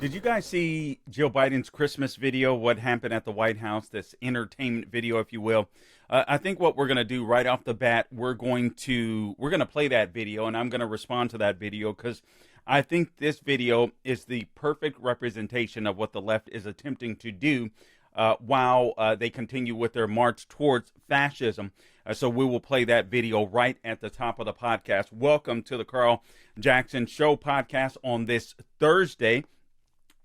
Did you guys see Joe Biden's Christmas video? What happened at the White House? This entertainment video, if you will. I think what we're going to do right off the bat, we're going to play that video, and I'm going to respond to that video because I think this video is the perfect representation of what the left is attempting to do while they continue with their march towards fascism. So we will play that video right at the top of the podcast. Welcome to the Carl Jackson Show podcast on this Thursday.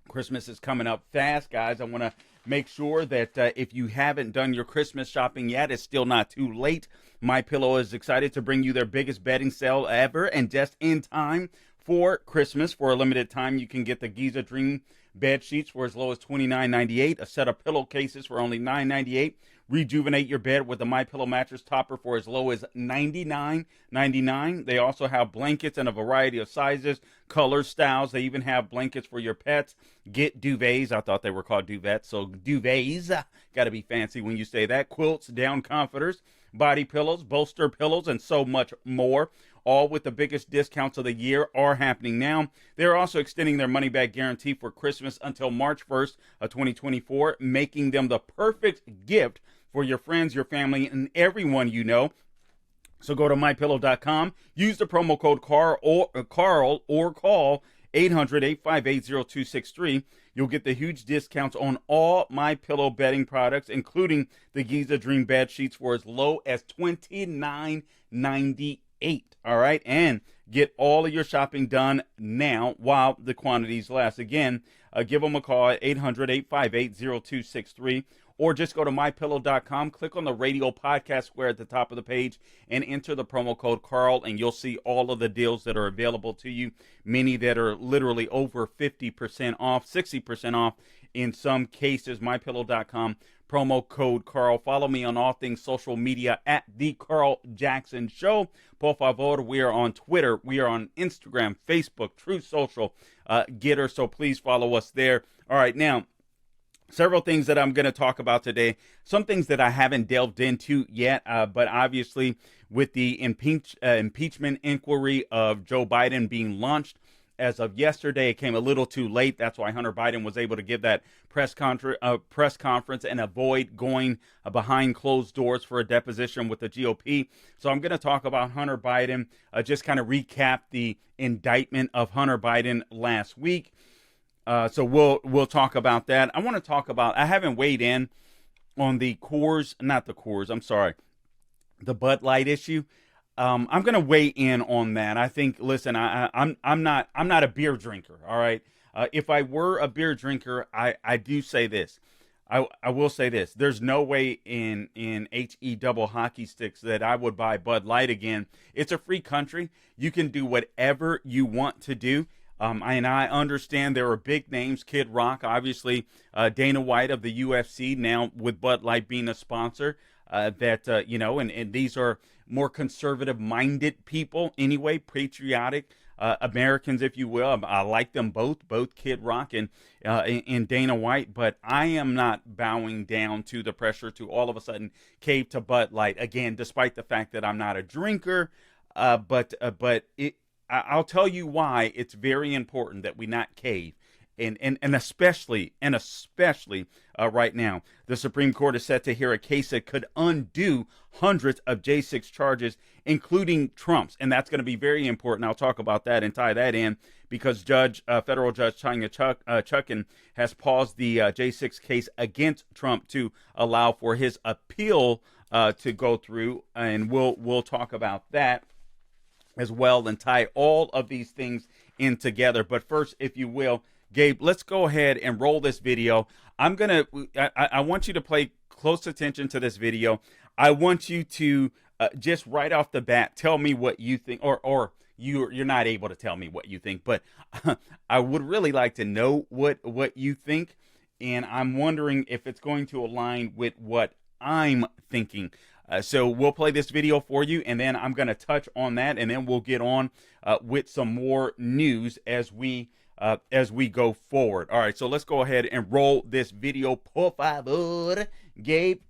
Christmas is coming up fast, guys. I want to make sure that if you haven't done your Christmas shopping yet, it's still not too late. My Pillow is excited to bring you their biggest bedding sale ever, and just in time for Christmas. For a limited time, you can get the Giza Dream bed sheets for as low as $29.98, a set of pillowcases for only $9.98. Rejuvenate your bed with the My Pillow mattress topper for as low as $99.99. They also have blankets in a variety of sizes, colors, styles. They even have blankets for your pets. Get duvets. I thought they were called duvets, so duvets. Got to be fancy when you say that. Quilts, down comforters, body pillows, bolster pillows, and so much more. All with the biggest discounts of the year are happening now. They're also extending their money-back guarantee for Christmas until March 1st of 2024, making them the perfect gift for your friends, your family, and everyone you know. So go to mypillow.com, use the promo code Carl or call 800-858-0263. You'll get the huge discounts on all My Pillow bedding products, including the Giza Dream bed sheets for as low as $29.98. All right, and get all of your shopping done now while the quantities last. Again, give them a call at 800-858-0263. Or just go to mypillow.com, click on the radio podcast square at the top of the page, and enter the promo code Carl, and you'll see all of the deals that are available to you, many that are literally over 50% off, 60% off in some cases. Mypillow.com, promo code Carl. Follow me on all things social media at The Carl Jackson Show. Por favor, we are on Twitter, we are on Instagram, Facebook, Truth Social, Getter, so please follow us there. All right, now, several things that I'm going to talk about today. Some things that I haven't delved into yet, but obviously with the impeachment inquiry of Joe Biden being launched as of yesterday, it came a little too late. That's why Hunter Biden was able to give that press conference and avoid going behind closed doors for a deposition with the GOP. So I'm going to talk about Hunter Biden, just kind of recap the indictment of Hunter Biden last week. So we'll talk about that. I want to talk about, I haven't weighed in on the Bud Light issue. I'm going to weigh in on that. I think, listen, I'm not a beer drinker. All right. If I were a beer drinker, I do say this. I will say this. There's no way in HE double hockey sticks that I would buy Bud Light again. It's a free country. You can do whatever you want to do. And I understand there are big names, Kid Rock, obviously, Dana White of the UFC, now with Bud Light being a sponsor, and these are more conservative-minded people anyway, patriotic Americans, if you will. I like them both Kid Rock and Dana White, but I am not bowing down to the pressure to all of a sudden cave to Bud Light, again, despite the fact that I'm not a drinker, but I'll tell you why it's very important that we not cave, and especially right now. The Supreme Court is set to hear a case that could undo hundreds of J6 charges, including Trump's, and that's going to be very important. I'll talk about that and tie that in because Federal Judge Tanya Chutkan has paused the J6 case against Trump to allow for his appeal to go through, and we'll talk about that as well and tie all of these things in together. But first, if you will, Gabe, let's go ahead and roll this video. I want you to pay close attention to this video. I want you to just right off the bat tell me what you think, or you're not able to tell me what you think, but I would really like to know what you think, and I'm wondering if it's going to align with what I'm thinking. So we'll play this video for you, and then I'm going to touch on that, and then we'll get on with some more news as we go forward. All right, so let's go ahead and roll this video, por favor, Gabe.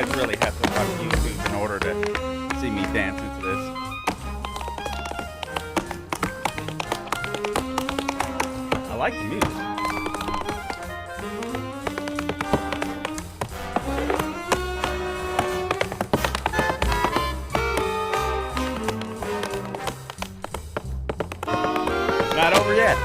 guys really have to watch YouTube in order to see me dancing to this. I like the music. Not over yet.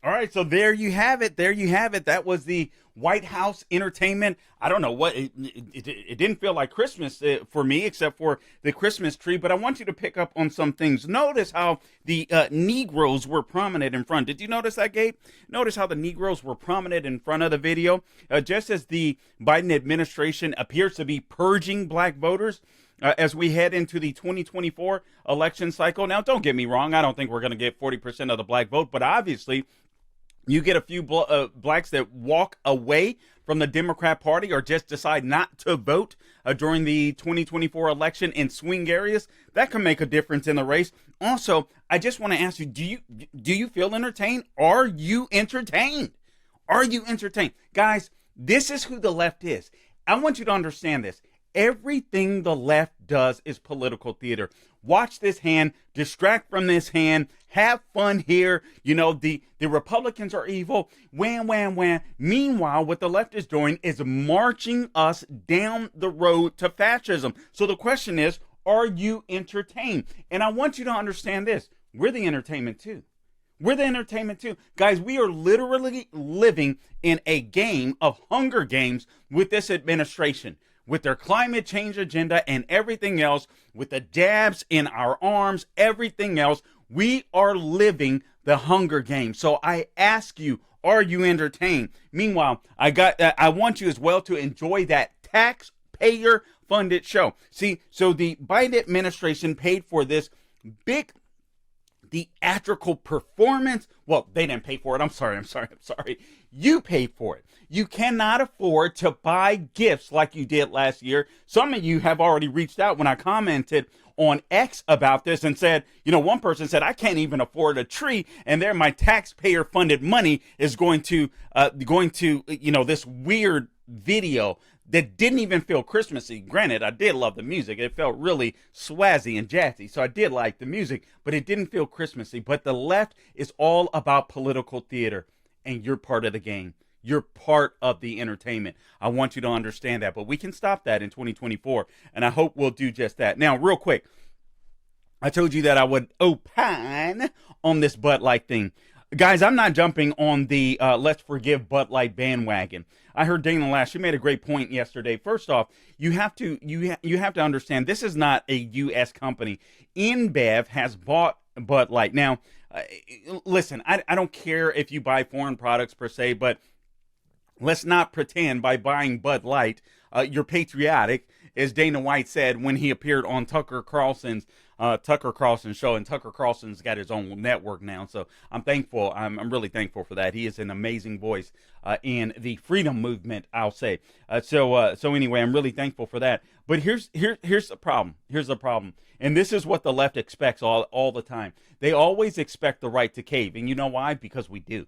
All right, so there you have it. There you have it. That was the White House entertainment. I don't know what it didn't feel like Christmas for me, except for the Christmas tree. But I want you to pick up on some things. Notice how the Negroes were prominent in front. Did you notice that, Gabe? Notice how the Negroes were prominent in front of the video, just as the Biden administration appears to be purging black voters. As we head into the 2024 election cycle. Now, don't get me wrong. I don't think we're going to get 40% of the black vote, but obviously you get a few blacks that walk away from the Democrat Party or just decide not to vote during the 2024 election in swing areas. That can make a difference in the race. Also, I just want to ask you, do you feel entertained? Are you entertained? Are you entertained? Guys, this is who the left is. I want you to understand this. Everything the left does is political theater. Watch this hand, distract from this hand, have fun here. You know, the Republicans are evil. Wham, wham, wham. Meanwhile, what the left is doing is marching us down the road to fascism. So the question is, are you entertained? And I want you to understand this. We're the entertainment too. We're the entertainment too. Guys, we are literally living in a game of Hunger Games with this administration, with their climate change agenda and everything else, with the jabs in our arms, everything else. We are living the Hunger Games. So I ask you, are you entertained? Meanwhile, I want you as well to enjoy that taxpayer funded show. See, so the Biden administration paid for this big theatrical performance. Well, they didn't pay for it. I'm sorry. You paid for it. You cannot afford to buy gifts like you did last year. Some of you have already reached out when I commented on X about this and said, you know, one person said, I can't even afford a tree, and there my taxpayer funded money is going to, this weird video that didn't even feel Christmassy. Granted, I did love the music. It felt really swazzy and jazzy, so I did like the music, but it didn't feel Christmassy. But the left is all about political theater, and you're part of the game. You're part of the entertainment. I want you to understand that, but we can stop that in 2024, and I hope we'll do just that. Now, real quick, I told you that I would opine on this Bud Light thing. Guys, I'm not jumping on the let's forgive Bud Light bandwagon. I heard Dana Lash. She made a great point yesterday. First off, you have to understand this is not a U.S. company. InBev has bought Bud Light. Now, listen, I don't care if you buy foreign products per se, but let's not pretend by buying Bud Light you're patriotic, as Dana White said when he appeared on Tucker Carlson's show, and Tucker Carlson's got his own network now. So I'm thankful. I'm really thankful for that. He is an amazing voice in the freedom movement, I'll say. So anyway, I'm really thankful for that. But here's the problem. Here's the problem. And this is what the left expects all the time. They always expect the right to cave. And you know why? Because we do.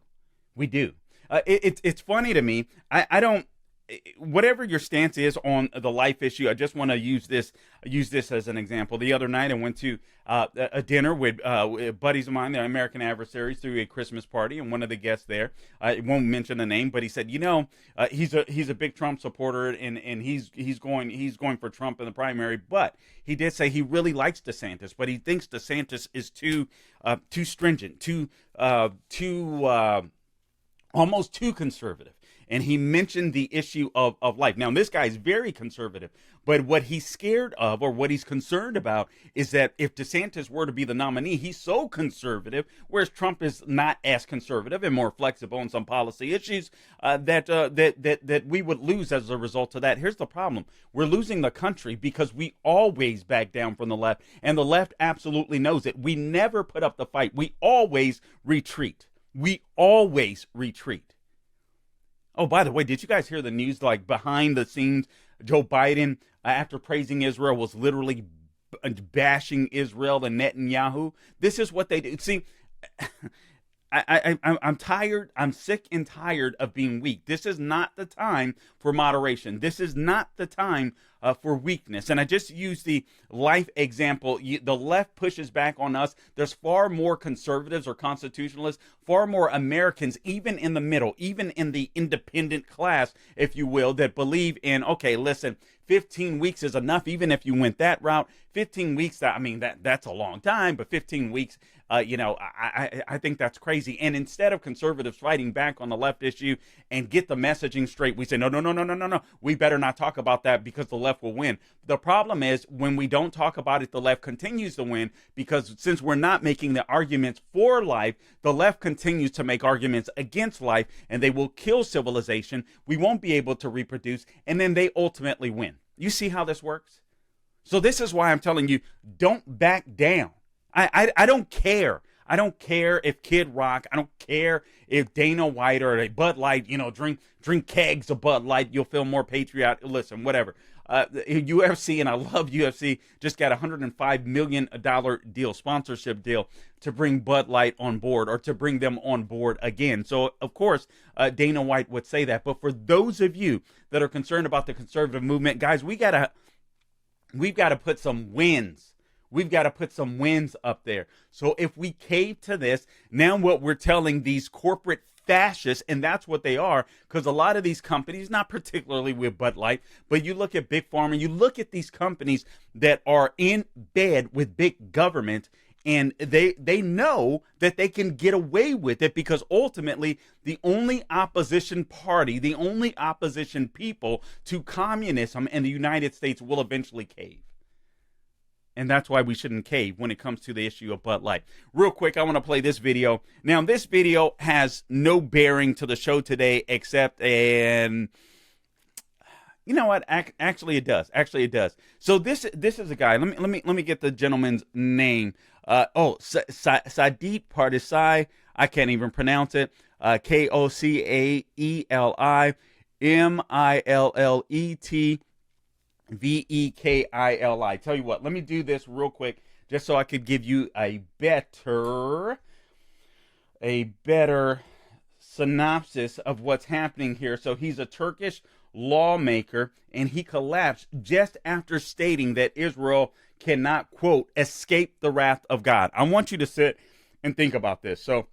We do. It's funny to me. I don't. whatever your stance is on the life issue, I just want to use this as an example. The other night, I went to a dinner with buddies of mine, the American adversaries, through a Christmas party, and one of the guests there, I won't mention the name, but he said, he's a big Trump supporter, and he's going for Trump in the primary, but he did say he really likes DeSantis, but he thinks DeSantis is too stringent, too almost too conservative. And he mentioned the issue of life. Now, this guy is very conservative, but what he's scared of, or what he's concerned about, is that if DeSantis were to be the nominee, he's so conservative, whereas Trump is not as conservative and more flexible in some policy issues, that we would lose as a result of that. Here's the problem. We're losing the country because we always back down from the left, and the left absolutely knows it. We never put up the fight. We always retreat. We always retreat. Oh, by the way, did you guys hear the news? Like, behind the scenes, Joe Biden, after praising Israel, was literally bashing Israel and Netanyahu. This is what they do. See, I'm tired. I'm sick and tired of being weak. This is not the time for moderation. This is not the time for weakness. And I just use the life example. The left pushes back on us. There's far more conservatives or constitutionalists, far more Americans, even in the middle, even in the independent class, if you will, that believe in, okay, listen, 15 weeks is enough. Even if you went that route, 15 weeks, that's a long time, but 15 weeks, I think that's crazy. And instead of conservatives fighting back on the left issue and get the messaging straight, we say, no. We better not talk about that because the left will win. The problem is when we don't talk about it, the left continues to win, because since we're not making the arguments for life, the left continues to make arguments against life, and they will kill civilization. We won't be able to reproduce, and then they ultimately win. You see how this works? So this is why I'm telling you, don't back down. I don't care. I don't care if Kid Rock. I don't care if Dana White or a Bud Light, drink kegs of Bud Light. You'll feel more patriotic. Listen, whatever. UFC, and I love UFC, just got a $105 million deal, sponsorship deal, to bring Bud Light on board, or to bring them on board again. So, of course, Dana White would say that. But for those of you that are concerned about the conservative movement, guys, we've got to put some wins. We've got to put some wins up there. So if we cave to this, now what we're telling these corporate fascists, and that's what they are, because a lot of these companies, not particularly with Bud Light, but you look at Big Pharma, you look at these companies that are in bed with big government, and they know that they can get away with it, because ultimately the only opposition party, the only opposition people to communism in the United States will eventually cave. And that's why we shouldn't cave when it comes to the issue of Bud Light. Real quick, I want to play this video. Now, this video has no bearing to the show today, except, and you know what? Actually, it does. So this is a guy. Let me get the gentleman's name. Saeed Pardisai. I can't even pronounce it. Kocaeli Millet. Vekili. Tell you what, let me do this real quick just so I could give you a better synopsis of what's happening here. So he's a Turkish lawmaker, and he collapsed just after stating that Israel cannot, quote, escape the wrath of God. I want you to sit and think about this. So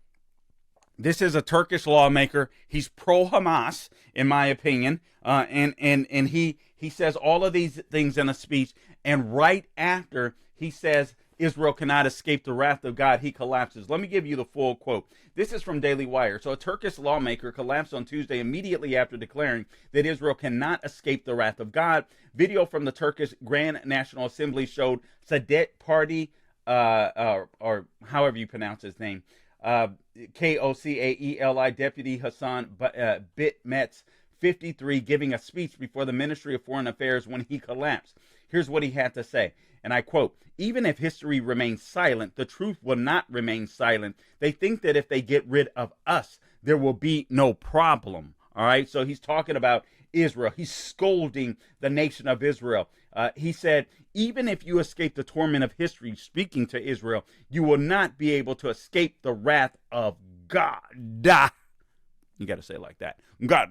this is a Turkish lawmaker. He's pro-Hamas, in my opinion, and he says all of these things in a speech, and right after he says Israel cannot escape the wrath of God, he collapses. Let me give you the full quote. This is from Daily Wire. So a Turkish lawmaker collapsed on Tuesday immediately after declaring that Israel cannot escape the wrath of God. Video from the Turkish Grand National Assembly showed Saadet Party, or however you pronounce his name, Kocaeli Deputy Hassan Bitmets, 53, giving a speech before the Ministry of Foreign Affairs when he collapsed. Here's what he had to say, and I quote, "Even if history remains silent, the truth will not remain silent. They think that if they get rid of us, there will be no problem." All right, so he's talking about Israel. He's scolding the nation of Israel. He said, even if you escape the torment of history, speaking to Israel, you will not be able to escape the wrath of God. You got to say it like that. God.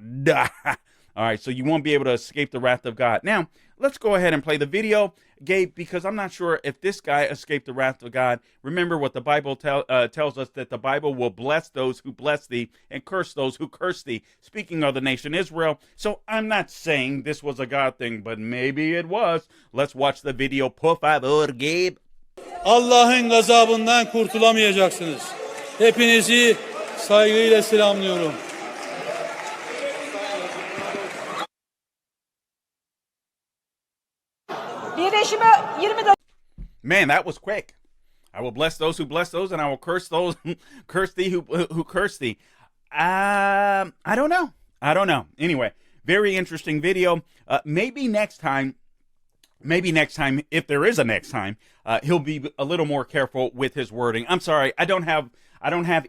All right, so you won't be able to escape the wrath of God. Now, let's go ahead and play the video, Gabe, because I'm not sure if this guy escaped the wrath of God. Remember what the Bible tells us, that the Bible will bless those who bless thee and curse those who curse thee, speaking of the nation Israel. So I'm not saying this was a God thing, but maybe it was. Let's watch the video, por favor, Gabe. Allah'ın gazabından kurtulamayacaksınız. Hepinizi saygıyla selamlıyorum. Man, that was quick. I will bless those who bless those, and I will curse those who curse thee who curse thee. I don't know. Anyway, very interesting video. Maybe next time, if there is a next time, he'll be a little more careful with his wording. I'm sorry, I don't have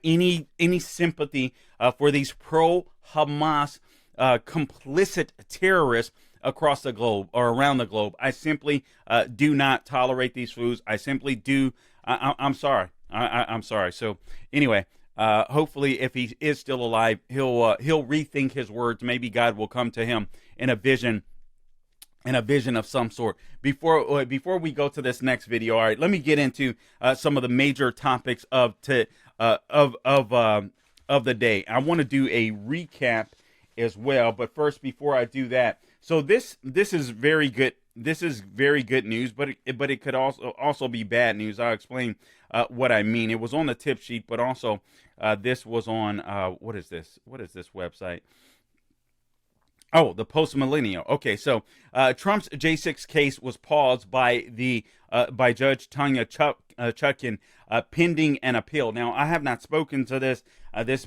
any sympathy for these pro-Hamas complicit terrorists across the globe or around the globe. I simply do not tolerate these fools. I simply do. I'm sorry. I'm sorry. So anyway, hopefully, if he is still alive, he'll rethink his words. Maybe God will come to him in a vision of some sort. Before we go to this next video, all right, let me get into some of the major topics of the day. I want to do a recap as well, but first, before I do that, so this is very good. This is very good news, but it could also be bad news. I'll explain what I mean. It was on the tip sheet, but also this was on what is this? What is this website? Oh, the Post Millennial. Okay, so Trump's J6 case was paused by Judge Tanya Chutkan pending an appeal. Now, I have not spoken to this. This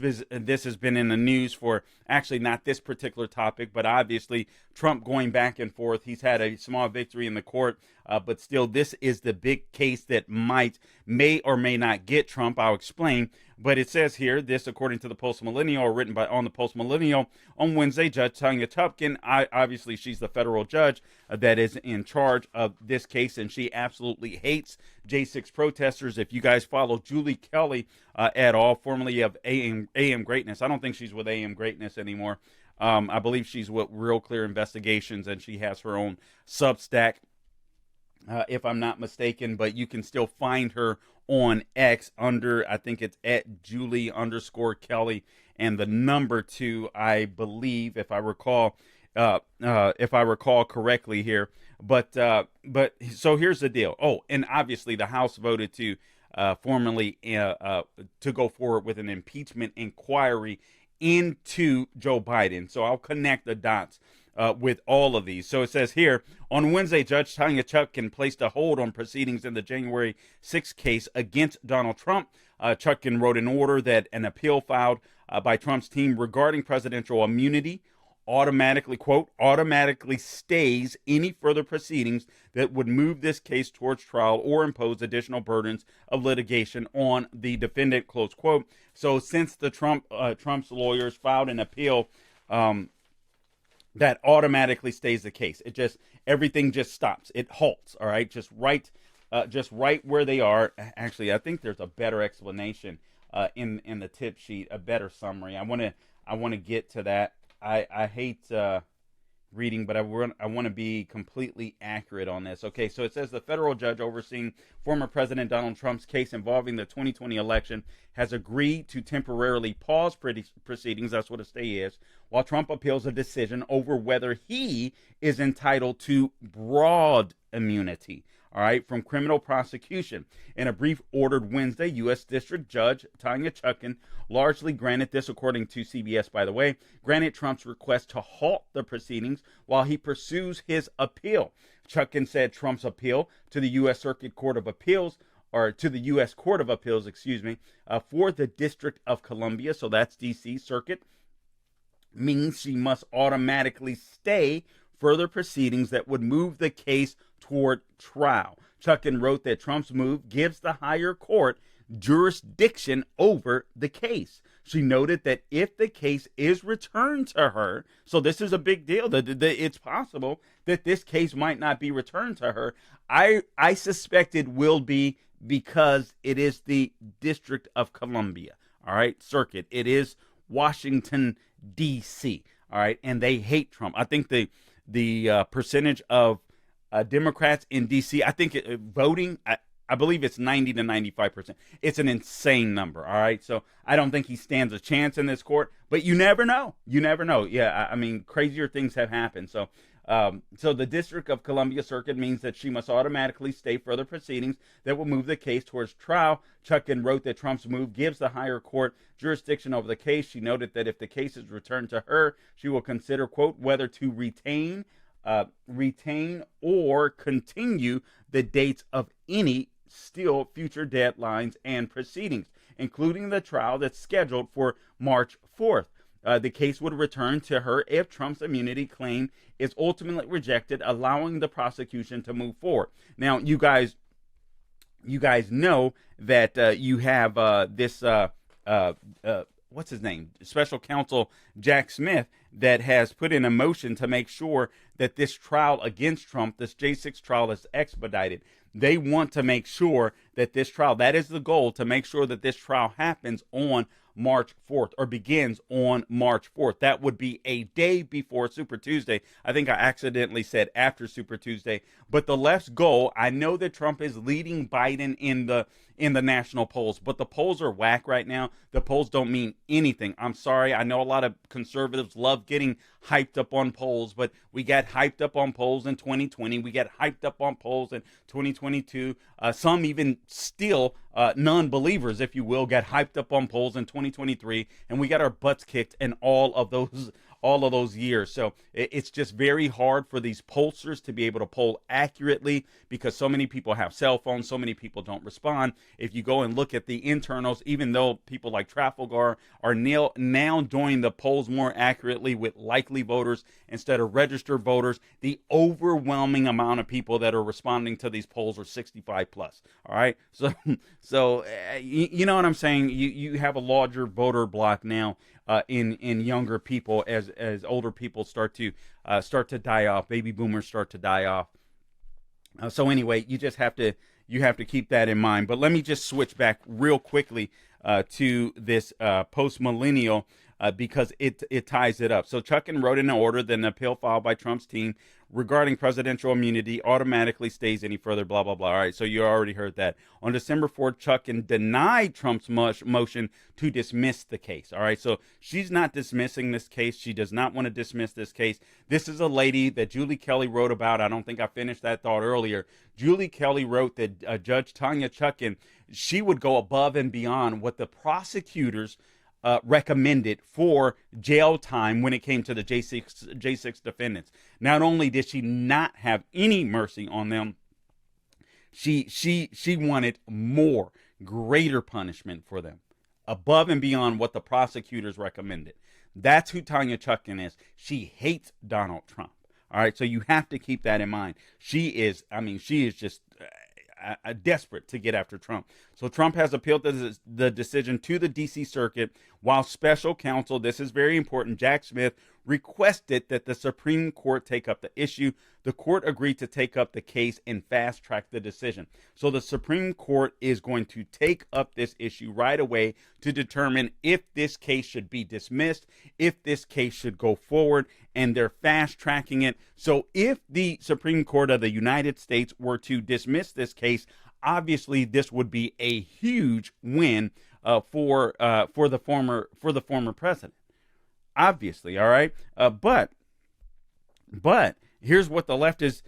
has been in the news for actually not this particular topic, but obviously Trump going back and forth. He's had a small victory in the court, but still, this is the big case that may or may not get Trump. I'll explain. But it says here, this according to the Post Millennial, written on the Post Millennial on Wednesday, Judge Tanya Chutkan, obviously she's the federal judge that is in charge of this case, and she absolutely hates J6 protesters. If you guys follow Julie Kelly at all, formerly of AM Greatness, I don't think she's with AM Greatness anymore. I believe she's with Real Clear Investigations, and she has her own Substack, if I'm not mistaken, but you can still find her on X under, I think it's at Julie_Kelly and the number 2, I believe, if I recall correctly here. But so here's the deal. Oh, and obviously the House voted to formally to go forward with an impeachment inquiry into Joe Biden. So I'll connect the dots with all of these. So it says here, on Wednesday, Judge Tanya Chutkan placed a hold on proceedings in the January 6th case against Donald Trump. Chutkan wrote an order that an appeal filed by Trump's team regarding presidential immunity automatically stays any further proceedings that would move this case towards trial or impose additional burdens of litigation on the defendant, close quote. So since the Trump's lawyers filed an appeal, that automatically stays the case. Everything just stops. It halts. All right, just right where they are. Actually, I think there's a better explanation in the tip sheet, a better summary. I want to get to that. I hate reading, but I want to be completely accurate on this. Okay, so it says the federal judge overseeing former President Donald Trump's case involving the 2020 election has agreed to temporarily pause proceedings, that's what a stay is, while Trump appeals a decision over whether he is entitled to broad immunity, all right, from criminal prosecution. In a brief ordered Wednesday, U.S. District Judge Tanya Chutkan largely granted this, according to CBS, by the way, granted Trump's request to halt the proceedings while he pursues his appeal. Chutkan said Trump's appeal to the U.S. Circuit Court of Appeals, or to the U.S. Court of Appeals, for the District of Columbia, so that's D.C. Circuit, means she must automatically stay further proceedings that would move the case toward trial. Chutkan wrote that Trump's move gives the higher court jurisdiction over the case. She noted that if the case is returned to her, so this is a big deal, that it's possible that this case might not be returned to her. I suspect it will be, because it is the District of Columbia, all right, circuit. It is Washington, D.C., All right, and they hate Trump. I think the percentage of Democrats in D.C. I think voting. I believe it's 90 to 95%. It's an insane number. All right. So I don't think he stands a chance in this court, but you never know. You never know. Yeah. I mean, crazier things have happened. So, so the District of Columbia Circuit means that she must automatically stay further proceedings that will move the case towards trial. Chutkan wrote that Trump's move gives the higher court jurisdiction over the case. She noted that if the case is returned to her, she will consider, quote, whether to retain or continue the dates of any still future deadlines and proceedings, including the trial that's scheduled for March 4th. The case would return to her if Trump's immunity claim is ultimately rejected, allowing the prosecution to move forward. Now, you guys know that you have this what's his name? Special counsel Jack Smith that has put in a motion to make sure that this trial against Trump, this J6 trial, is expedited. They want to make sure that this trial, that is the goal, to make sure that this trial happens on March 4th or begins on March 4th. That would be a day before Super Tuesday. I think I accidentally said after Super Tuesday. But the left's goal, I know that Trump is leading Biden in the national polls, but the polls are whack right now. The polls don't mean anything. I'm sorry. I know a lot of conservatives love getting hyped up on polls, but we got hyped up on polls in 2020. We got hyped up on polls in 2022. Some even still non-believers, if you will, got hyped up on polls in 2023, and we got our butts kicked in all of those years. So it's just very hard for these pollsters to be able to poll accurately because so many people have cell phones, so many people don't respond. If you go and look at the internals, even though people like Trafalgar are now doing the polls more accurately with likely voters instead of registered voters, the overwhelming amount of people that are responding to these polls are 65 plus. All right. So you know what I'm saying? You have a larger voter block now in younger people as older people start to die off. Baby boomers start to die off. So anyway, you have to keep that in mind. But let me just switch back real quickly to this post-millennial because it ties it up. So Chutkan wrote in an order that an appeal filed by Trump's team regarding presidential immunity automatically stays any further, blah, blah, blah. All right, so you already heard that. On December 4th, Chutkan denied Trump's motion to dismiss the case. All right, so she's not dismissing this case. She does not want to dismiss this case. This is a lady that Julie Kelly wrote about. I don't think I finished that thought earlier. Julie Kelly wrote that Judge Tanya Chutkan, she would go above and beyond what the prosecutors recommended for jail time when it came to the J6 defendants. Not only did she not have any mercy on them, she wanted more, greater punishment for them, above and beyond what the prosecutors recommended. That's who Tanya Chutkan is. She hates Donald Trump. All right, so you have to keep that in mind. She is just desperate to get after Trump. So Trump has appealed the decision to the D.C. Circuit, while special counsel, this is very important, Jack Smith, requested that the Supreme Court take up the issue. The court agreed to take up the case and fast track the decision. So the Supreme Court is going to take up this issue right away to determine if this case should be dismissed, if this case should go forward, and they're fast tracking it. So if the Supreme Court of the United States were to dismiss this case, obviously this would be a huge win for the former president. Obviously, all right. But here's what the left is.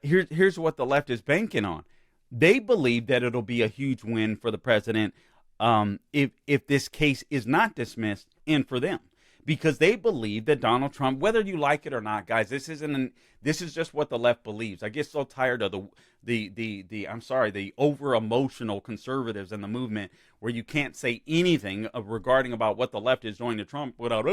Here's what the left is banking on. They believe that it'll be a huge win for the president if this case is not dismissed, and for them, because they believe that Donald Trump, whether you like it or not, guys, this is just what the left believes. I get so tired of the over emotional conservatives in the movement where you can't say anything regarding about what the left is doing to Trump without,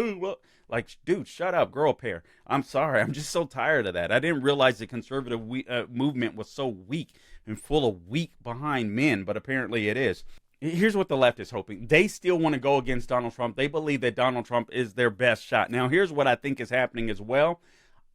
like, dude, shut up, girl pair. I'm sorry. I'm just so tired of that. I didn't realize the conservative movement was so weak and full of weak behind men, but apparently it is. Here's what the left is hoping. They still want to go against Donald Trump. They believe that Donald Trump is their best shot. Now, here's what I think is happening as well.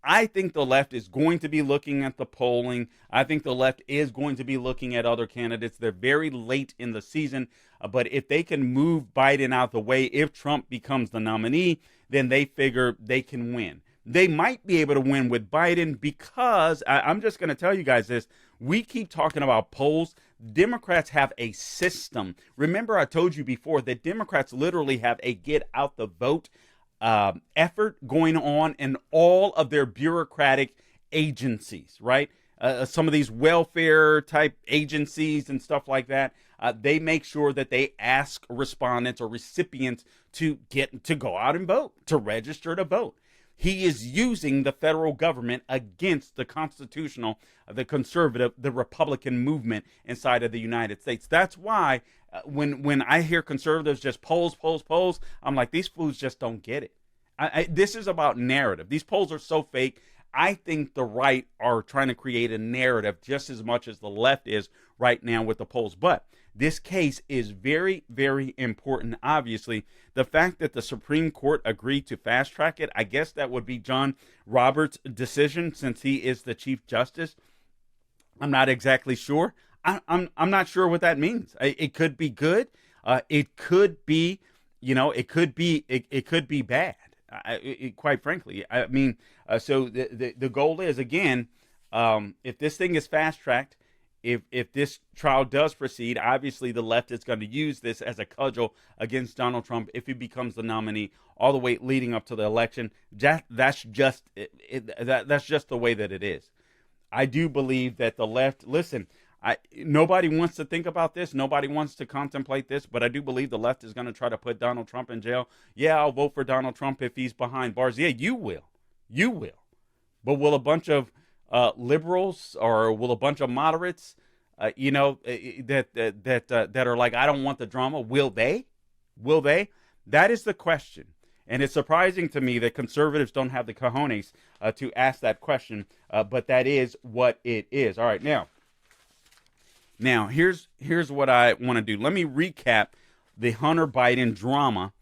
I think the left is going to be looking at the polling. I think the left is going to be looking at other candidates. They're very late in the season, but if they can move Biden out the way, if Trump becomes the nominee, then they figure they can win. They might be able to win with Biden because I'm just going to tell you guys this. We keep talking about polls. Democrats have a system. Remember, I told you before that Democrats literally have a get out the vote effort going on in all of their bureaucratic agencies, right? Some of these welfare type agencies and stuff like that, they make sure that they ask respondents or recipients to go out and vote, to register to vote. He is using the federal government against the constitutional, the conservative, the Republican movement inside of the United States. That's why when I hear conservatives just polls, I'm like, these fools just don't get it. This is about narrative. These polls are so fake. I think the right are trying to create a narrative just as much as the left is right now with the polls. But this case is very, very important. Obviously, the fact that the Supreme Court agreed to fast track it, I guess that would be John Roberts' decision since he is the Chief Justice. I'm not exactly sure. I'm not sure what that means. It could be good. It could be, it could be bad. Quite frankly, I mean, so the goal is, again, if this thing is fast tracked, if this trial does proceed, obviously the left is going to use this as a cudgel against Donald Trump if he becomes the nominee all the way leading up to the election. That's just the way that it is. I do believe that the left, listen, nobody wants to think about this. Nobody wants to contemplate this, but I do believe the left is going to try to put Donald Trump in jail. Yeah, I'll vote for Donald Trump if he's behind bars. Yeah, you will. But will a bunch of liberals or will a bunch of moderates, that are like, I don't want the drama, will they? That is the question. And it's surprising to me that conservatives don't have the cojones to ask that question, but that is what it is. All right, Now, here's what I want to do. Let me recap the Hunter Biden drama,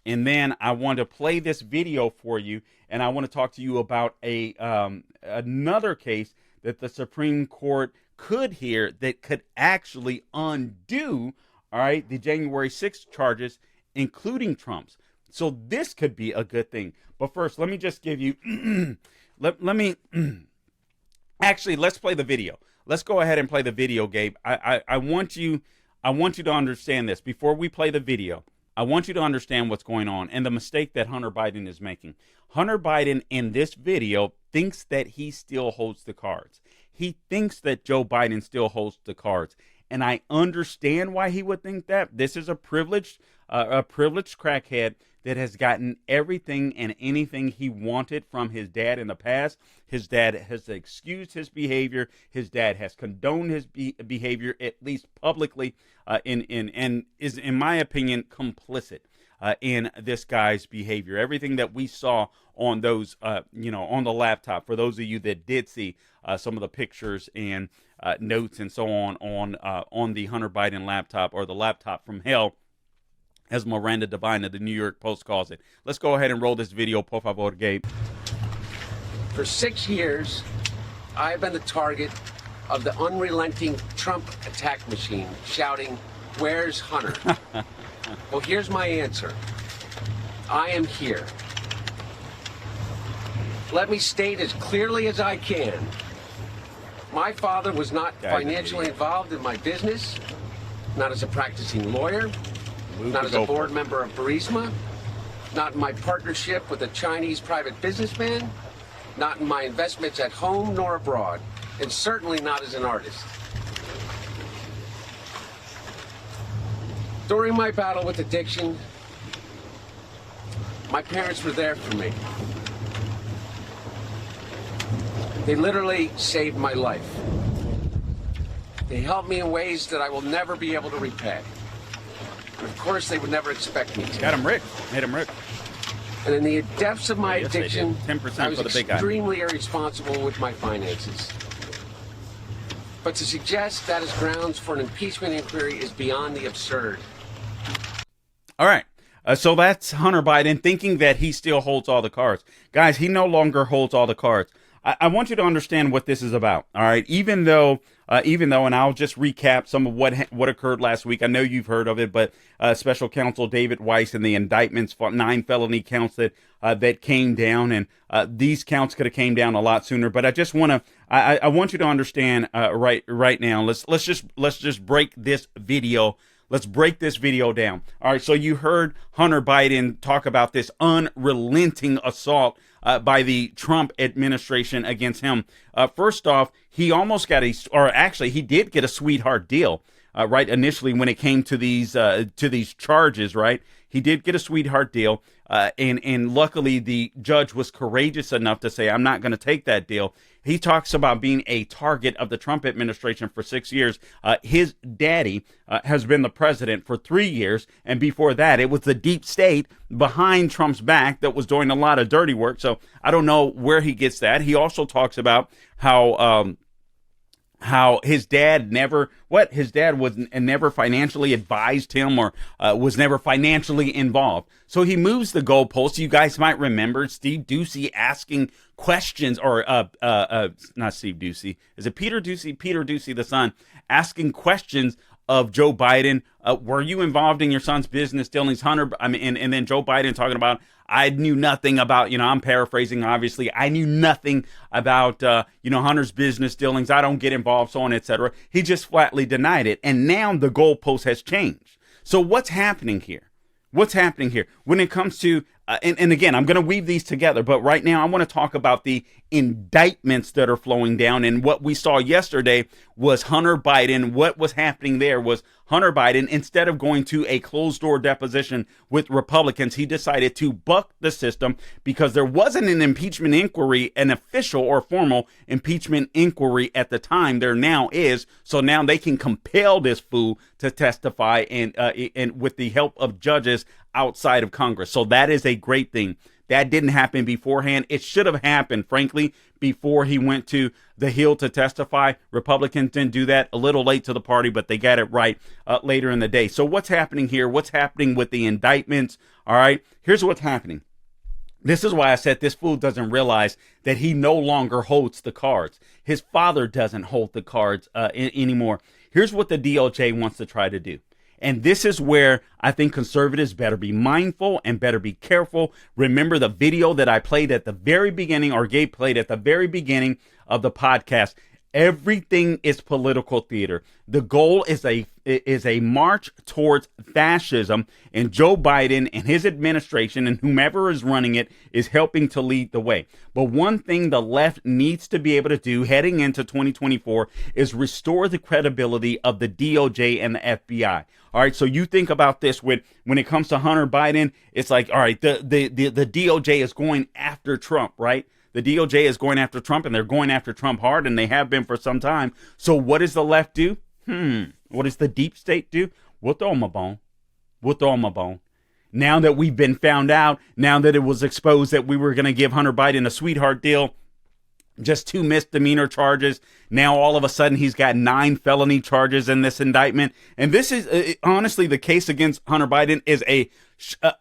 and then I want to play this video for you, and I want to talk to you about another case that the Supreme Court could hear that could actually undo, all right, the January 6th charges, including Trump's. So this could be a good thing. But first, let me just give you, actually, let's play the video. Let's go ahead and play the video, Gabe. I want you to understand this. Before we play the video, I want you to understand what's going on and the mistake that Hunter Biden is making. Hunter Biden in this video thinks that he still holds the cards. He thinks that Joe Biden still holds the cards. And I understand why he would think that. This is a privileged crackhead that has gotten everything and anything he wanted from his dad in the past. His dad has excused his behavior. His dad has condoned his behavior, at least publicly, and is, in my opinion, complicit in this guy's behavior. Everything that we saw on those, on the laptop, for those of you that did see some of the pictures and notes and so on the Hunter Biden laptop, or the laptop from hell, as Miranda Devine of the New York Post calls it. Let's go ahead and roll this video, por favor, Gabe. For 6 years, I've been the target of the unrelenting Trump attack machine, shouting, "Where's Hunter?" Well, here's my answer. I am here. Let me state as clearly as I can. My father was not financially involved in my business, not as a practicing lawyer, not as a board member of Burisma, not in my partnership with a Chinese private businessman, not in my investments at home nor abroad, and certainly not as an artist. During my battle with addiction, my parents were there for me. They literally saved my life. They helped me in ways that I will never be able to repay. And of course, they would never expect me to. Got him rich. Made him rich. And in the depths of my addiction, 10% I was for the big guy. extremely irresponsible with my finances. But to suggest that is grounds for an impeachment inquiry is beyond the absurd. All right. So that's Hunter Biden thinking that he still holds all the cards. Guys, he no longer holds all the cards. I want you to understand what this is about. All right. Even though, and I'll just recap some of what occurred last week. I know you've heard of it, but Special Counsel David Weiss and the indictments, 9 felony counts that came down, and these counts could have came down a lot sooner. But I just want to, I want you to understand right now. Let's just break this video. Let's break this video down. All right, so you heard Hunter Biden talk about this unrelenting assault by the Trump administration against him. First off, he almost got he did get a sweetheart deal, right? Initially, when it came to these charges, right? He did get a sweetheart deal, and luckily the judge was courageous enough to say, "I'm not going to take that deal." He talks about being a target of the Trump administration for 6 years. His daddy has been the president for 3 years, and before that, it was the deep state behind Trump's back that was doing a lot of dirty work. So I don't know where he gets that. He also talks about how his dad was never financially advised him or was never financially involved. So he moves the goalposts. You guys might remember Steve Doocy asking questions, or not Steve Doocy. Is it Peter Doocy? Peter Doocy, the son, asking questions of Joe Biden. Were you involved in your son's business dealings, Hunter? And then Joe Biden talking about, I knew nothing about, I'm paraphrasing, obviously. I knew nothing about, Hunter's business dealings. I don't get involved, so on, etc. He just flatly denied it. And now the goalpost has changed. So what's happening here? When it comes to, and again, I'm going to weave these together, but right now I want to talk about the indictments that are flowing down. And what we saw yesterday was Hunter Biden. What was happening there was Hunter Biden, instead of going to a closed door deposition with Republicans, he decided to buck the system because there wasn't an impeachment inquiry, an official or formal impeachment inquiry at the time. There now is. So now they can compel this fool to testify and with the help of judges outside of Congress. So that is a great thing. That didn't happen beforehand. It should have happened, frankly, before he went to the Hill to testify. Republicans didn't do that. A little late to the party, but they got it right later in the day. So what's happening here? What's happening with the indictments? All right, here's what's happening. This is why I said this fool doesn't realize that he no longer holds the cards. His father doesn't hold the cards anymore. Here's what the DOJ wants to try to do. And this is where I think conservatives better be mindful and better be careful. Remember the video that I played at the very beginning, or Gabe played at the very beginning of the podcast. Everything is political theater. The goal is a march towards fascism, and Joe Biden and his administration and whomever is running it is helping to lead the way. But one thing the left needs to be able to do heading into 2024 is restore the credibility of the DOJ and the FBI. All right, so you think about this when it comes to Hunter Biden, it's like, all right, the DOJ is going after Trump, right? The DOJ is going after Trump, and they're going after Trump hard, and they have been for some time. So what does the left do? What does the deep state do? We'll throw them a bone. Now that we've been found out, now that it was exposed that we were going to give Hunter Biden a sweetheart deal, just 2 misdemeanor charges. Now, all of a sudden, he's got 9 felony charges in this indictment. And this is honestly, the case against Hunter Biden is a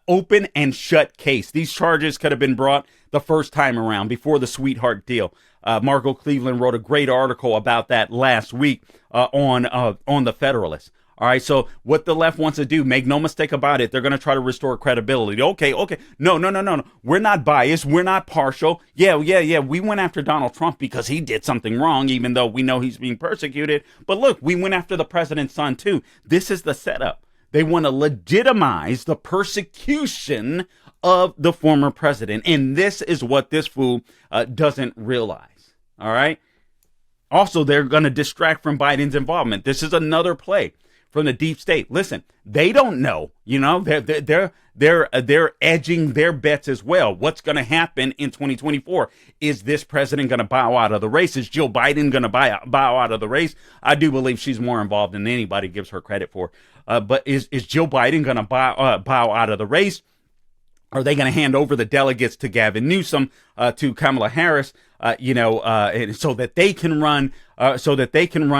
open and shut case. These charges could have been brought the first time around before the sweetheart deal. Margot Cleveland wrote a great article about that last week on the Federalist. All right, so what the left wants to do, make no mistake about it, they're going to try to restore credibility. Okay. No. We're not biased. We're not partial. Yeah. We went after Donald Trump because he did something wrong, even though we know he's being persecuted. But look, we went after the president's son, too. This is the setup. They want to legitimize the persecution of the former president. And this is what this fool doesn't realize. All right. Also, they're going to distract from Biden's involvement. This is another play from the deep state. Listen, they don't know, they're edging their bets as well. What's going to happen in 2024? Is this president going to bow out of the race? Is Jill Biden going to bow out of the race? I do believe she's more involved than anybody gives her credit for. But is Jill Biden going to bow out of the race? Are they going to hand over the delegates to Gavin Newsom, to Kamala Harris, and so that they can run,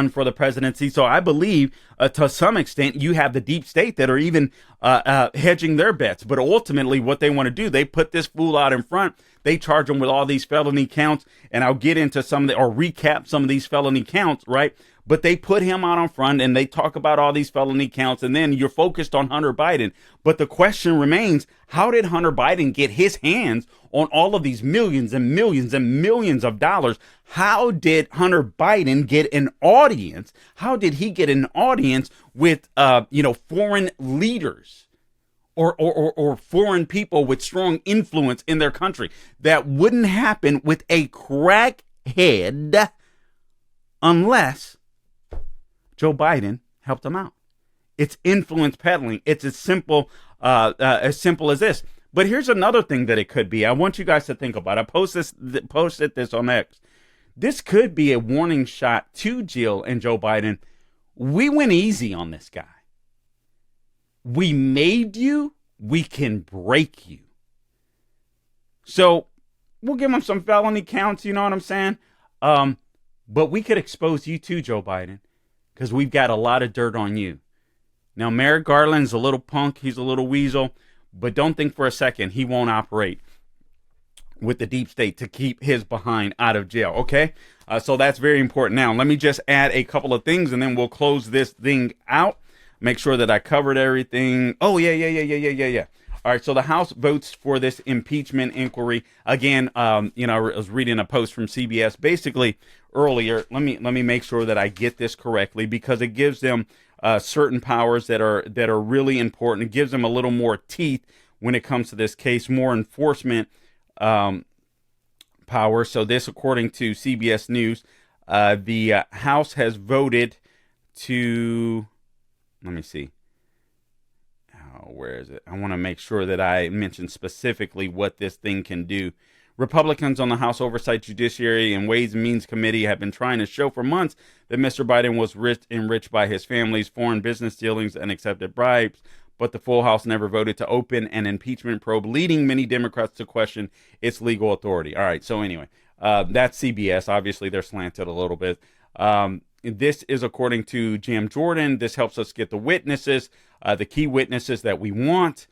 for the presidency? So I believe, to some extent, you have the deep state that are even hedging their bets. But ultimately, what they want to do, they put this fool out in front. They charge him with all these felony counts, and I'll get into recap some of these felony counts, right? But they put him out on front and they talk about all these felony counts, and then you're focused on Hunter Biden. But the question remains, how did Hunter Biden get his hands on all of these millions and millions and millions of dollars? How did Hunter Biden get an audience? How did he get an audience with, foreign leaders or foreign people with strong influence in their country? That wouldn't happen with a crackhead unless Joe Biden helped him out. It's influence peddling. It's as simple as this. But here's another thing that it could be. I want you guys to think about. I posted this on X. This could be a warning shot to Jill and Joe Biden. We went easy on this guy. We made you. We can break you. So we'll give him some felony counts. You know what I'm saying? But we could expose you too, Joe Biden, because we've got a lot of dirt on you. Now, Merrick Garland's a little punk. He's a little weasel. But don't think for a second he won't operate with the deep state to keep his behind out of jail, okay? So that's very important. Now, let me just add a couple of things, and then we'll close this thing out. Make sure that I covered everything. Oh, yeah. All right, so the House votes for this impeachment inquiry. Again, I was reading a post from CBS basically earlier. Let me make sure that I get this correctly, because it gives them certain powers that are really important. It gives them a little more teeth when it comes to this case, more enforcement power. So this, according to CBS News, the House has voted to, let me see. Where is it? I want to make sure that I mention specifically what this thing can do. Republicans on the House Oversight, Judiciary, and Ways and Means Committee have been trying to show for months that Mr. Biden was enriched by his family's foreign business dealings and accepted bribes, but the full House never voted to open an impeachment probe, leading many Democrats to question its legal authority. All right, so anyway, that's CBS. Obviously, they're slanted a little bit. This is according to Jim Jordan. This helps us get the witnesses, the key witnesses that we want.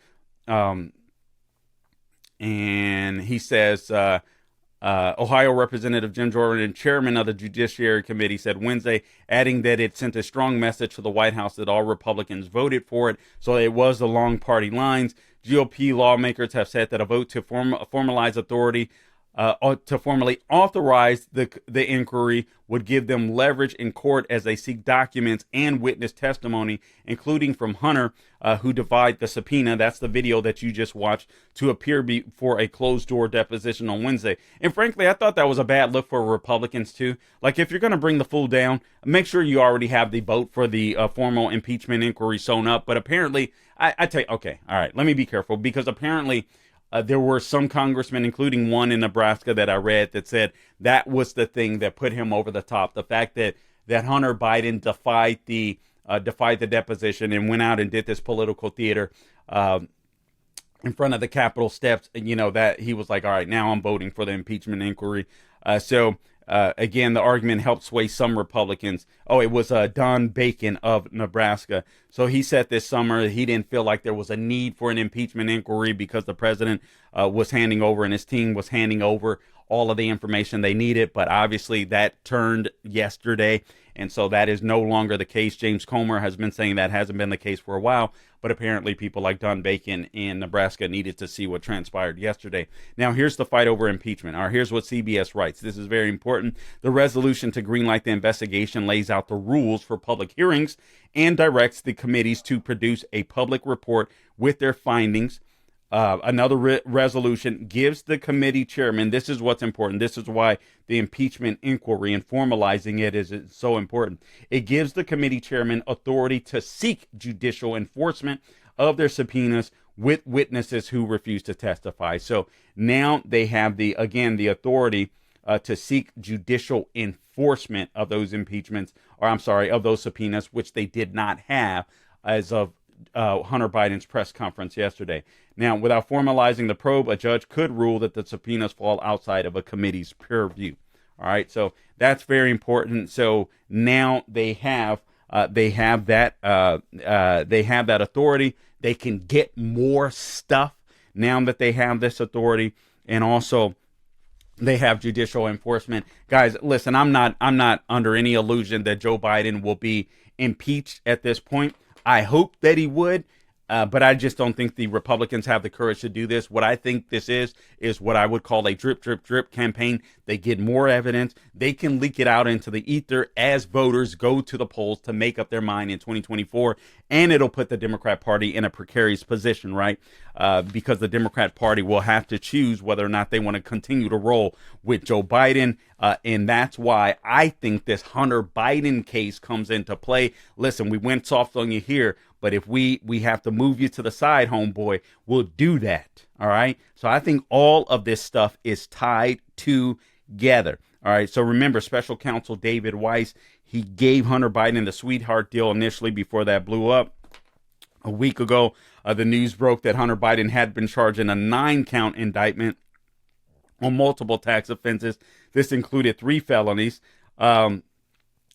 And he says, Ohio Representative Jim Jordan, chairman of the Judiciary Committee, said Wednesday, adding that it sent a strong message to the White House that all Republicans voted for it. So it was along party lines. GOP lawmakers have said that a vote to formalize authority to formally authorize the inquiry would give them leverage in court as they seek documents and witness testimony, including from Hunter, who defied the subpoena. That's the video that you just watched, to appear before a closed-door deposition on Wednesday. And frankly, I thought that was a bad look for Republicans, too. Like, if you're going to bring the fool down, make sure you already have the vote for the formal impeachment inquiry sewn up. But apparently, I tell you, okay, all right, let me be careful, because apparently there were some congressmen, including one in Nebraska that I read, that said that was the thing that put him over the top. The fact that Hunter Biden defied the deposition and went out and did this political theater in front of the Capitol steps. That he was like, all right, now I'm voting for the impeachment inquiry. Again, the argument helped sway some Republicans. Oh, it was Don Bacon of Nebraska. So he said this summer he didn't feel like there was a need for an impeachment inquiry because the president was handing over and his team was handing over all of the information they needed. But obviously that turned yesterday, and so that is no longer the case. James Comer has been saying that hasn't been the case for a while, but apparently people like Don Bacon in Nebraska needed to see what transpired yesterday. Now, here's the fight over impeachment. Or here's what CBS writes. This is very important. The resolution to greenlight the investigation lays out the rules for public hearings and directs the committees to produce a public report with their findings. Another resolution gives the committee chairman, this is what's important, this is why the impeachment inquiry and formalizing it is so important. It gives the committee chairman authority to seek judicial enforcement of their subpoenas with witnesses who refuse to testify. So now they have the authority to seek judicial enforcement of those impeachments, of those subpoenas, which they did not have as of Hunter Biden's press conference yesterday. Now, without formalizing the probe, a judge could rule that the subpoenas fall outside of a committee's purview. All right, so that's very important. So now they have that authority. They can get more stuff now that they have this authority, and also they have judicial enforcement. Guys, listen, I'm not under any illusion that Joe Biden will be impeached at this point. I hope that he would, but I just don't think the Republicans have the courage to do this. What I think this is what I would call a drip, drip, drip campaign. They get more evidence. They can leak it out into the ether as voters go to the polls to make up their mind in 2024, and it'll put the Democrat Party in a precarious position, right? Because the Democrat Party will have to choose whether or not they want to continue to roll with Joe Biden, and that's why I think this Hunter Biden case comes into play. Listen, we went soft on you here, but if we have to move you to the side, homeboy, we'll do that. All right. So I think all of this stuff is tied together. All right. So remember, special counsel David Weiss, he gave Hunter Biden the sweetheart deal initially before that blew up. A week ago, the news broke that Hunter Biden had been charged in a 9-count indictment on multiple tax offenses. This included 3 felonies.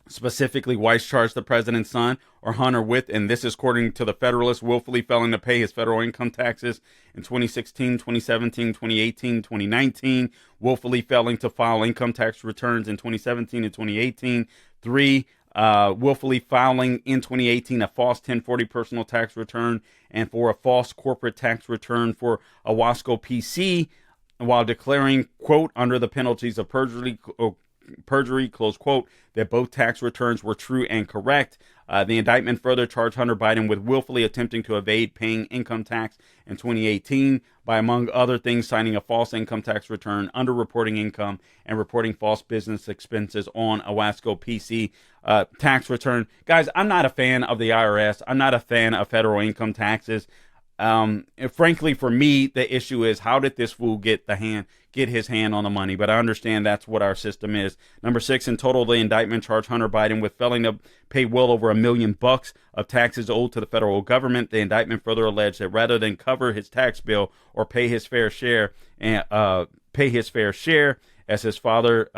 Specifically, Weiss charged the president's son, or Hunter, with, and this is according to the Federalist, willfully failing to pay his federal income taxes in 2016, 2017, 2018, 2019, willfully failing to file income tax returns in 2017 and 2018, 3, willfully filing in 2018 a false 1040 personal tax return, and for a false corporate tax return for a Wasco PC, while declaring, quote, under the penalties of perjury, close quote, that both tax returns were true and correct. The indictment further charged Hunter Biden with willfully attempting to evade paying income tax in 2018 by, among other things, signing a false income tax return, underreporting income, and reporting false business expenses on a Wasco PC tax return. Guys, I'm not a fan of the IRS. I'm not a fan of federal income taxes. Frankly, for me, the issue is, how did this fool get his hand on the money? But I understand that's what our system is. Number 6, in total, the indictment charged Hunter Biden with failing to pay well over $1 million of taxes owed to the federal government. The indictment further alleged that rather than cover his tax bill or pay his fair share, as his father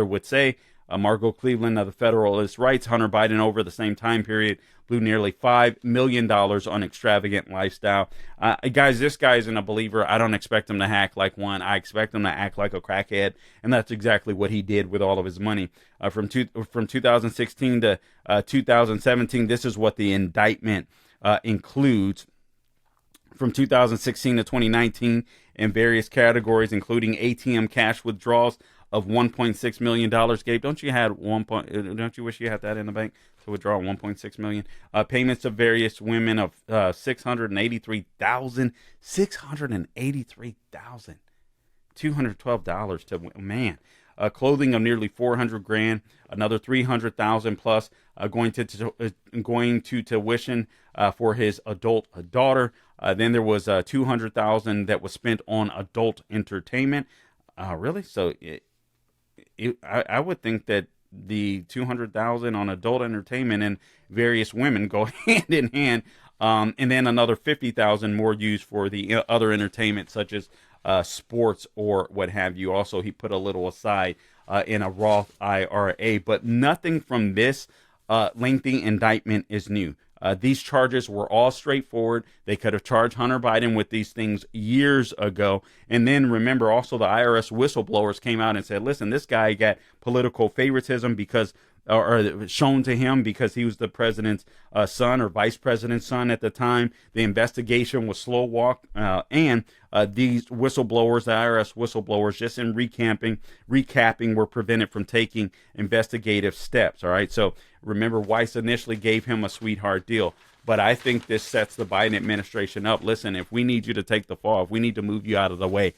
would say, Margot Cleveland of the Federalist writes, Hunter Biden over the same time period blew nearly $5 million on extravagant lifestyle. Guys, this guy isn't a believer. I don't expect him to act like one. I expect him to act like a crackhead, and that's exactly what he did with all of his money. From 2016 to 2017, this is what the indictment includes. From 2016 to 2019, in various categories, including ATM cash withdrawals of $1.6 million. Gabe, don't you wish you had that in the bank to withdraw $1.6 million? Payments to various women of $212 to man. Clothing of nearly $400,000, another $300,000 plus going to tuition for his adult daughter. Then there was $200,000 that was spent on adult entertainment. Really? So I would think that the $200,000 on adult entertainment and various women go hand in hand, and then another $50,000 more used for the other entertainment, such as sports or what have you. Also, he put a little aside in a Roth IRA, but nothing from this lengthy indictment is new. These charges were all straightforward. They could have charged Hunter Biden with these things years ago. And then remember, also the IRS whistleblowers came out and said, listen, this guy got political favoritism or shown to him because he was the president's son or vice president's son at the time. The investigation was slow walk, and these whistleblowers, the IRS whistleblowers, just in recapping, were prevented from taking investigative steps. All right, so remember, Weiss initially gave him a sweetheart deal, but I think this sets the Biden administration up. Listen, if we need you to take the fall, if we need to move you out of the way,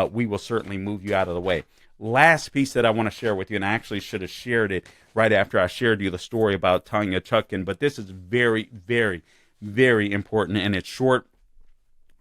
we will certainly move you out of the way. Last piece that I want to share with you, and I actually should have shared it right after I shared you the story about Tanya Chutkan, but this is very, very, very important, and it's short.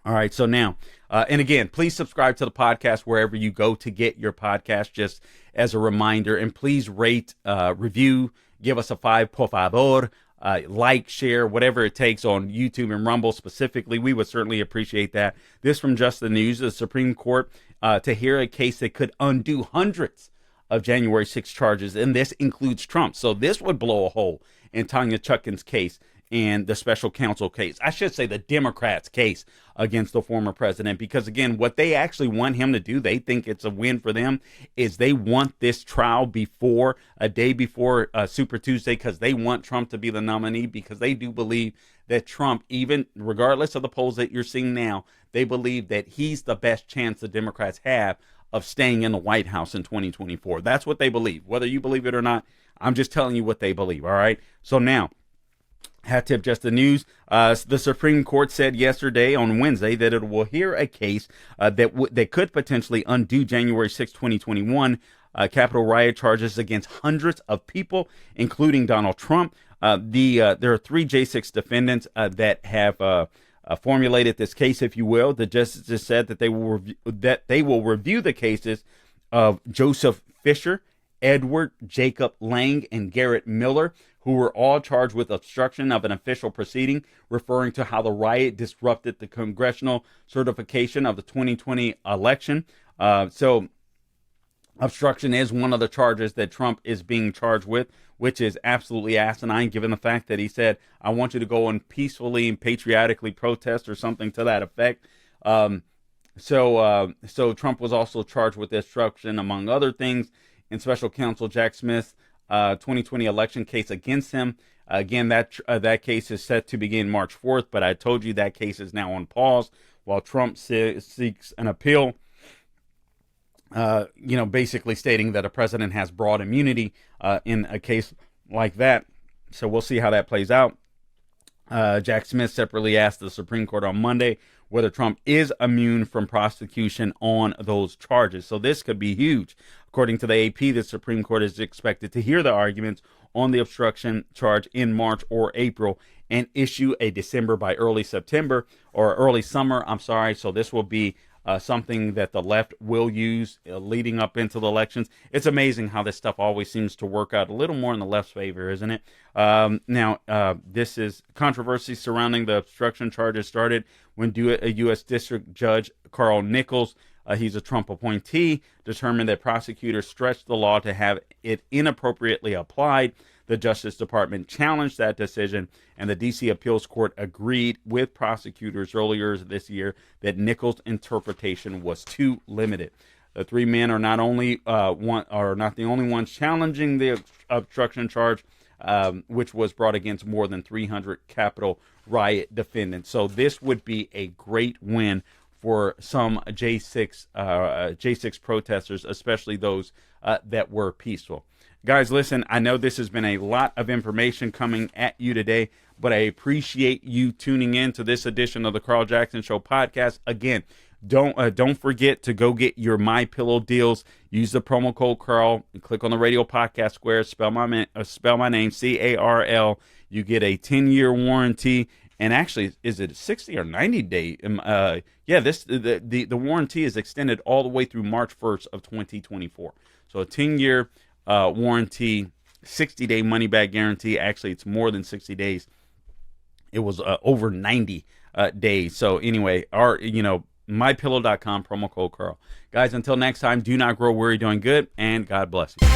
All right, so now, and again, please subscribe to the podcast wherever you go to get your podcast, just as a reminder, and please rate, review, give us a 5, por favor. like, share, whatever it takes on YouTube and Rumble specifically. We would certainly appreciate that. This from Just the News, the Supreme Court to hear a case that could undo hundreds of January 6 charges, and this includes Trump. So this would blow a hole in Tanya Chutkan's case and the special counsel case. I should say the Democrats' case against the former president, because, again, what they actually want him to do, they think it's a win for them, is they want this trial before, a day before Super Tuesday, because they want Trump to be the nominee, because they do believe that Trump, even regardless of the polls that you're seeing now, they believe that he's the best chance the Democrats have of staying in the White House in 2024. That's what they believe. Whether you believe it or not, I'm just telling you what they believe, all right? So now, hat tip Just the News. The Supreme Court said yesterday on Wednesday that it will hear a case that could potentially undo January 6, 2021 Capitol riot charges against hundreds of people, including Donald Trump. There are three J6 defendants that have formulated this case, if you will. The justices said that they will review the cases of Joseph Fisher, Edward Jacob Lang, and Garrett Miller, who were all charged with obstruction of an official proceeding, referring to how the riot disrupted the congressional certification of the 2020 election. So obstruction is one of the charges that Trump is being charged with, which is absolutely asinine, given the fact that he said, I want you to go and peacefully and patriotically protest, or something to that effect. So Trump was also charged with obstruction, among other things, in special counsel Jack Smith's 2020 election case against him. Again, that case is set to begin March 4th, but I told you that case is now on pause while Trump seeks an appeal, basically stating that a president has broad immunity in a case like that. So we'll see how that plays out. Jack Smith separately asked the Supreme Court on Monday whether Trump is immune from prosecution on those charges. So this could be huge. According to the AP, the Supreme Court is expected to hear the arguments on the obstruction charge in March or April and issue a December by early September, or early summer, I'm sorry. So this will be something that the left will use leading up into the elections. It's amazing how this stuff always seems to work out a little more in the left's favor, isn't it? This is controversy surrounding the obstruction charges started when a U.S. District Judge Carl Nichols, he's a Trump appointee, determined that prosecutors stretched the law to have it inappropriately applied. The Justice Department challenged that decision, and the D.C. Appeals Court agreed with prosecutors earlier this year that Nichols' interpretation was too limited. The three men are not the only ones challenging the obstruction charge, which was brought against more than 300 Capitol riot defendants. So this would be a great win for some J6 protesters, especially those that were peaceful. Guys, listen, I know this has been a lot of information coming at you today, but I appreciate you tuning in to this edition of the Carl Jackson Show podcast. Again, don't forget to go get your MyPillow deals. Use the promo code Carl. Click on the radio podcast square. Spell my name, CARL. You get a 10-year warranty. And actually, is it a 60 or 90 day? The warranty is extended all the way through March 1st of 2024. So a 10-year warranty, 60-day money-back guarantee. Actually, it's more than 60 days. It was over 90 days. So anyway, mypillow.com, promo code Carl. Guys, until next time, do not grow weary doing good, and God bless you.